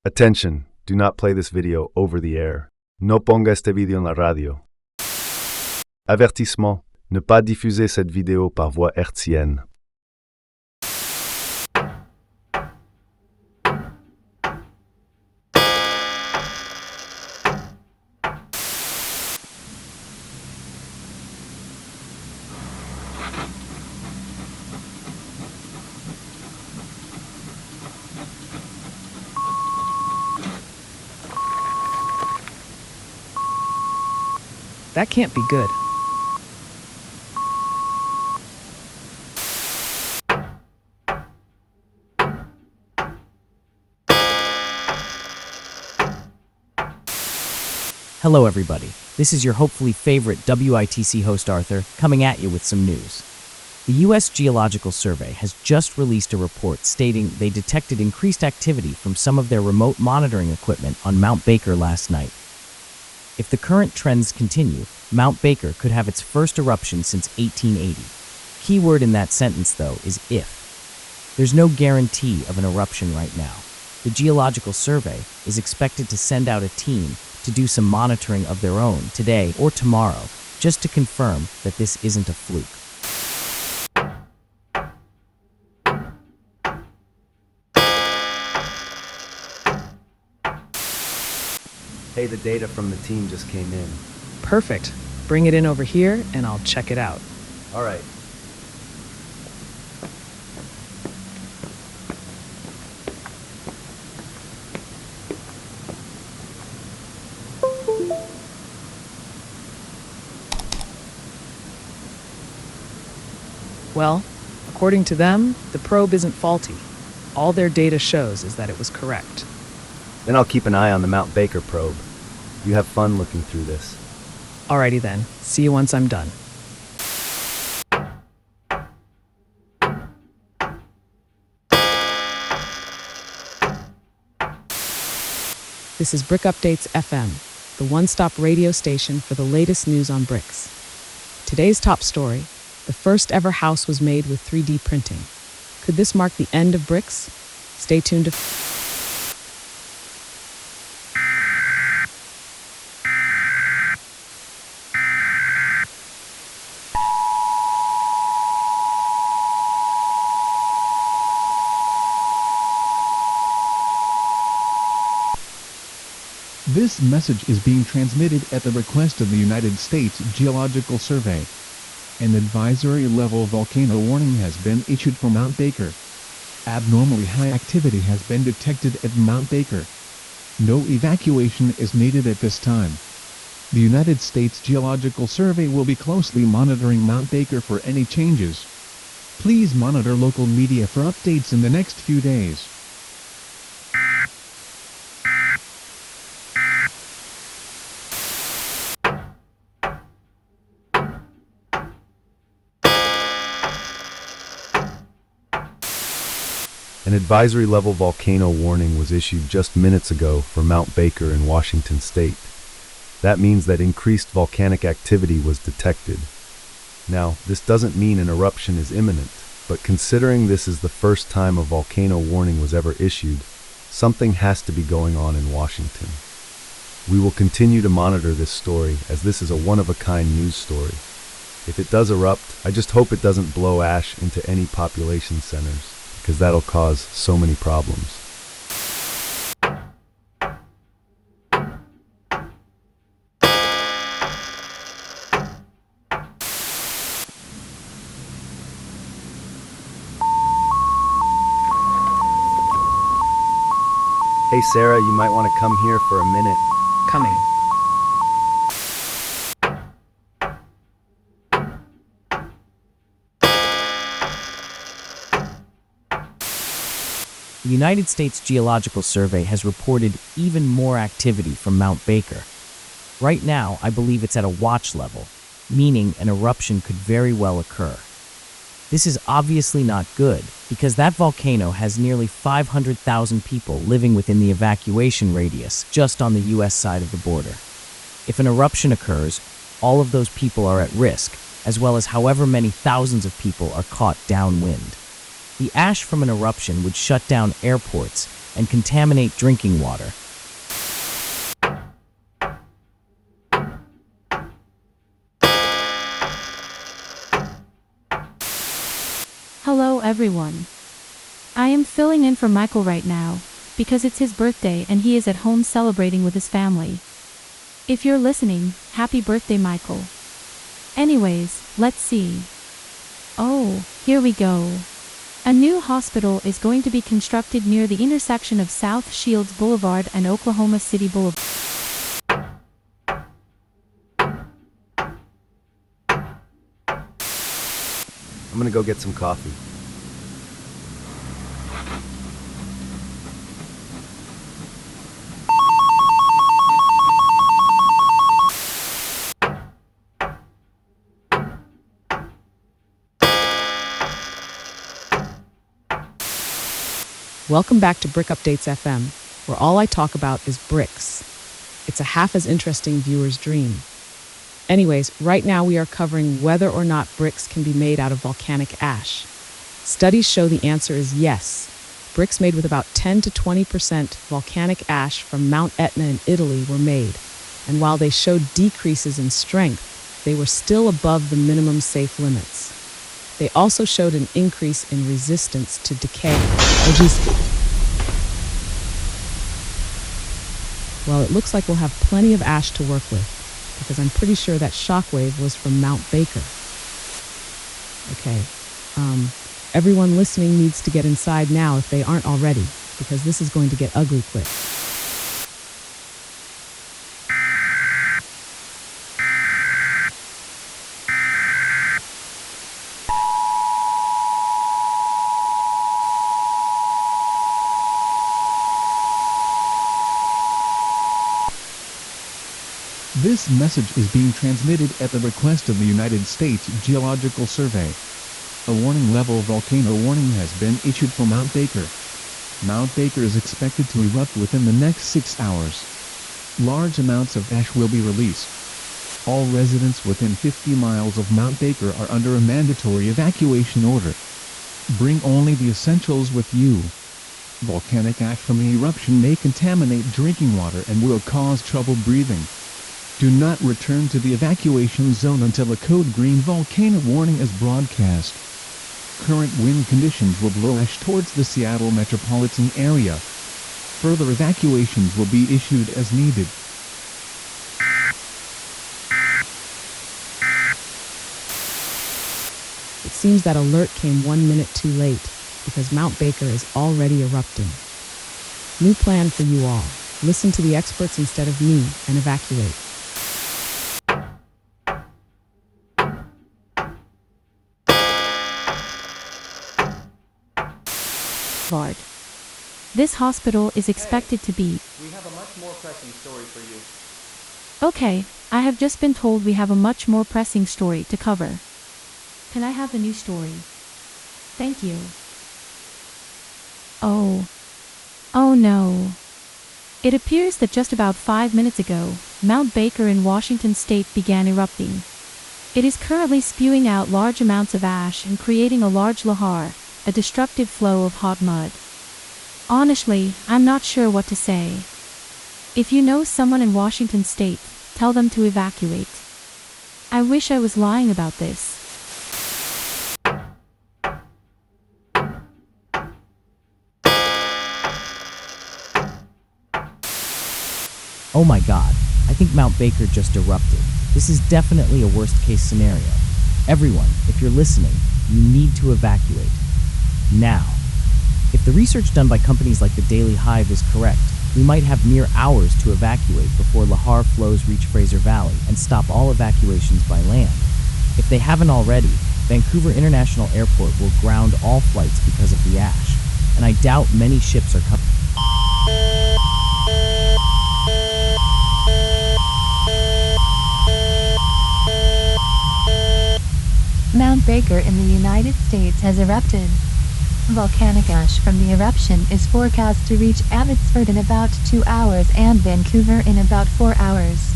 Attention, do not play this video over the air. No ponga este video en la radio. Avertissement, ne pas diffuser cette vidéo par voie hertzienne. That can't be good. Hello everybody, this is your hopefully favorite WITC host Arthur, coming at you with some news. The US Geological Survey has just released a report stating they detected increased activity from some of their remote monitoring equipment on Mount Baker last night. If the current trends continue, Mount Baker could have its first eruption since 1880. Key word in that sentence, though, is if. There's no guarantee of an eruption right now. The Geological Survey is expected to send out a team to do some monitoring of their own today or tomorrow, just to confirm that this isn't a fluke. Hey, the data from the team just came in. Perfect. Bring it in over here and I'll check it out. All right. Well, according to them, the probe isn't faulty. All their data shows is that it was correct. Then I'll keep an eye on the Mount Baker probe. You have fun looking through this. Alrighty then. See you once I'm done. This is Brick Updates FM, the one-stop radio station for the latest news on bricks. Today's top story: the first ever house was made with 3D printing. Could this mark the end of bricks? Stay tuned to... This message is being transmitted at the request of the United States Geological Survey. An advisory-level volcano warning has been issued for Mount Baker. Abnormally high activity has been detected at Mount Baker. No evacuation is needed at this time. The United States Geological Survey will be closely monitoring Mount Baker for any changes. Please monitor local media for updates in the next few days. An advisory-level volcano warning was issued just minutes ago for Mount Baker in Washington state. That means that increased volcanic activity was detected. Now, this doesn't mean an eruption is imminent, but considering this is the first time a volcano warning was ever issued, something has to be going on in Washington. We will continue to monitor this story, as this is a one-of-a-kind news story. If it does erupt, I just hope it doesn't blow ash into any population centers, because that'll cause so many problems. Hey Sarah, you might want to come here for a minute. Coming. The United States Geological Survey has reported even more activity from Mount Baker. Right now, I believe it's at a watch level, meaning an eruption could very well occur. This is obviously not good, because that volcano has nearly 500,000 people living within the evacuation radius just on the US side of the border. If an eruption occurs, all of those people are at risk, as well as however many thousands of people are caught downwind. The ash from an eruption would shut down airports and contaminate drinking water. Hello everyone. I am filling in for Michael right now, because it's his birthday and he is at home celebrating with his family. If you're listening, happy birthday, Michael. Anyways, let's see. Oh, here we go. A new hospital is going to be constructed near the intersection of South Shields Boulevard and Oklahoma City Boulevard. I'm gonna go get some coffee. Welcome back to Brick Updates FM, where all I talk about is bricks. It's a half as interesting viewer's dream. Anyways, right now we are covering whether or not bricks can be made out of volcanic ash. Studies show the answer is yes. Bricks made with about 10 to 20% volcanic ash from Mount Etna in Italy were made, and while they showed decreases in strength, they were still above the minimum safe limits. They also showed an increase in resistance to decay. Well, it looks like we'll have plenty of ash to work with, because I'm pretty sure that shockwave was from Mount Baker. Okay, everyone listening needs to get inside now if they aren't already, because this is going to get ugly quick. This message is being transmitted at the request of the United States Geological Survey. A warning level volcano warning has been issued for Mount Baker. Mount Baker is expected to erupt within the next 6 hours. Large amounts of ash will be released. All residents within 50 miles of Mount Baker are under a mandatory evacuation order. Bring only the essentials with you. Volcanic ash from the eruption may contaminate drinking water and will cause trouble breathing. Do not return to the evacuation zone until a code green volcano warning is broadcast. Current wind conditions will blow ash towards the Seattle metropolitan area. Further evacuations will be issued as needed. It seems that alert came 1 minute too late, because Mount Baker is already erupting. New plan for you all. Listen to the experts instead of me and evacuate. This hospital is expected to be. We have a much more pressing story for you. Okay, I have just been told we have a much more pressing story to cover. Can I have the new story? Thank you. Oh no. It appears that just about 5 minutes ago, Mount Baker in Washington state began erupting. It is currently spewing out large amounts of ash and creating a large lahar, a destructive flow of hot mud. Honestly, I'm not sure what to say. If you know someone in Washington state, tell them to evacuate. I wish I was lying about this. Oh my god, I think Mount Baker just erupted. This is definitely a worst case scenario. Everyone, if you're listening, you need to evacuate. Now. If the research done by companies like the Daily Hive is correct, we might have mere hours to evacuate before lahar flows reach Fraser Valley and stop all evacuations by land. If they haven't already, Vancouver International Airport will ground all flights because of the ash, and I doubt many ships are coming. Mount Baker in the United States has erupted. Volcanic ash from the eruption is forecast to reach Abbotsford in about 2 hours and Vancouver in about 4 hours.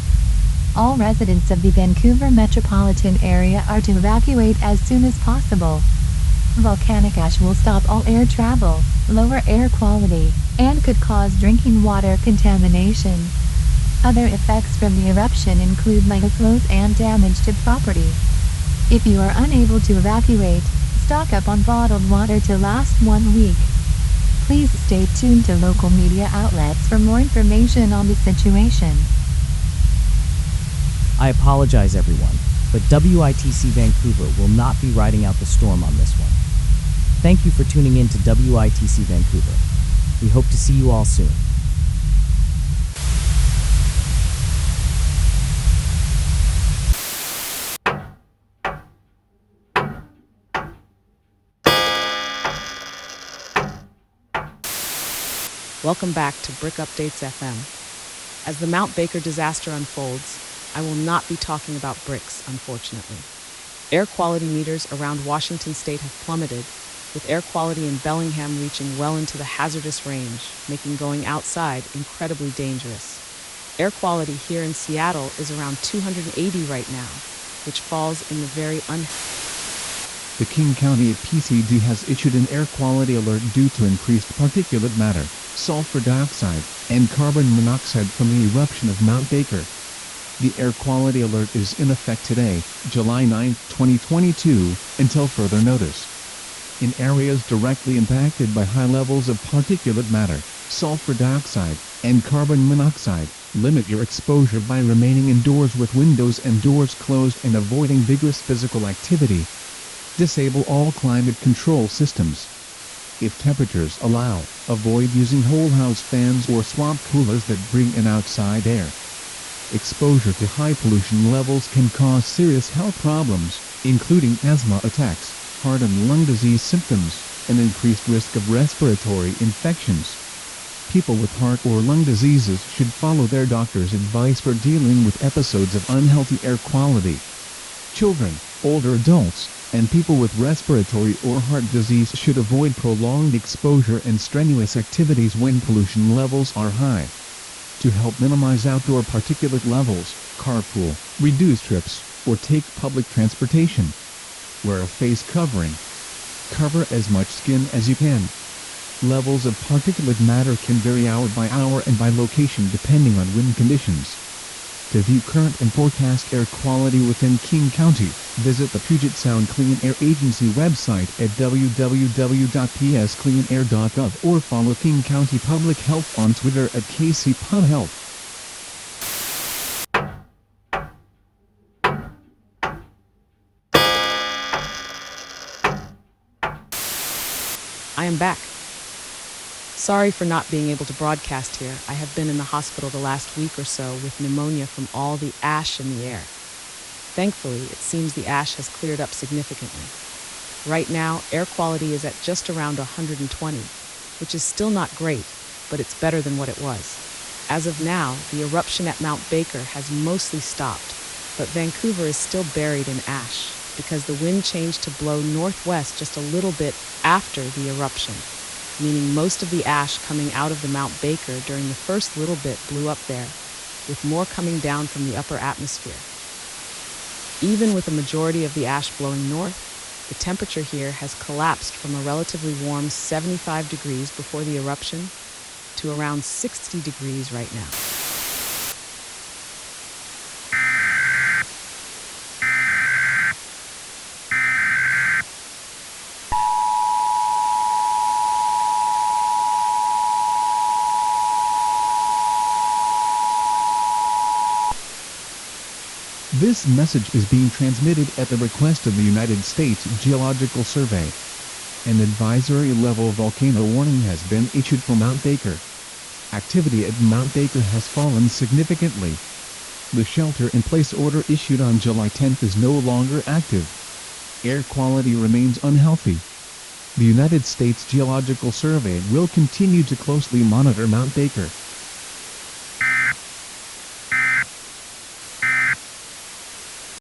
All residents of the Vancouver metropolitan area are to evacuate as soon as possible. Volcanic ash will stop all air travel, lower air quality, and could cause drinking water contamination. Other effects from the eruption include microflows and damage to property. If you are unable to evacuate, stock up on bottled water to last 1 week. Please stay tuned to local media outlets for more information on the situation. I apologize, everyone, but WITC Vancouver will not be riding out the storm on this one. Thank you for tuning in to WITC Vancouver. We hope to see you all soon. Welcome back to Brick Updates FM. As the Mount Baker disaster unfolds, I will not be talking about bricks, unfortunately. Air quality meters around Washington state have plummeted, with air quality in Bellingham reaching well into the hazardous range, making going outside incredibly dangerous. Air quality here in Seattle is around 280 right now, which falls in the very The King County PCD has issued an air quality alert due to increased particulate matter, sulfur dioxide, and carbon monoxide from the eruption of Mount Baker. The air quality alert is in effect today, July 9, 2022, until further notice. In areas directly impacted by high levels of particulate matter, sulfur dioxide, and carbon monoxide, limit your exposure by remaining indoors with windows and doors closed and avoiding vigorous physical activity. Disable all climate control systems. If temperatures allow, avoid using whole house fans or swamp coolers that bring in outside air. Exposure to high pollution levels can cause serious health problems, including asthma attacks, heart and lung disease symptoms, and increased risk of respiratory infections. People with heart or lung diseases should follow their doctor's advice for dealing with episodes of unhealthy air quality. Children, older adults, and people with respiratory or heart disease should avoid prolonged exposure and strenuous activities when pollution levels are high. To help minimize outdoor particulate levels, carpool, reduce trips, or take public transportation. Wear a face covering. Cover as much skin as you can. Levels of particulate matter can vary hour by hour and by location depending on wind conditions. To view current and forecast air quality within King County, visit the Puget Sound Clean Air Agency website at www.pscleanair.gov or follow King County Public Health on Twitter at KCPubHealth. I am back. Sorry for not being able to broadcast here. I have been in the hospital the last week or so with pneumonia from all the ash in the air. Thankfully, it seems the ash has cleared up significantly. Right now, air quality is at just around 120, which is still not great, but it's better than what it was. As of now, the eruption at Mount Baker has mostly stopped, but Vancouver is still buried in ash because the wind changed to blow northwest just a little bit after the eruption, meaning most of the ash coming out of the Mount Baker during the first little bit blew up there, with more coming down from the upper atmosphere. Even with a majority of the ash blowing north, the temperature here has collapsed from a relatively warm 75 degrees before the eruption to around 60 degrees right now. This message is being transmitted at the request of the United States Geological Survey. An advisory-level volcano warning has been issued for Mount Baker. Activity at Mount Baker has fallen significantly. The shelter-in-place order issued on July 10 is no longer active. Air quality remains unhealthy. The United States Geological Survey will continue to closely monitor Mount Baker.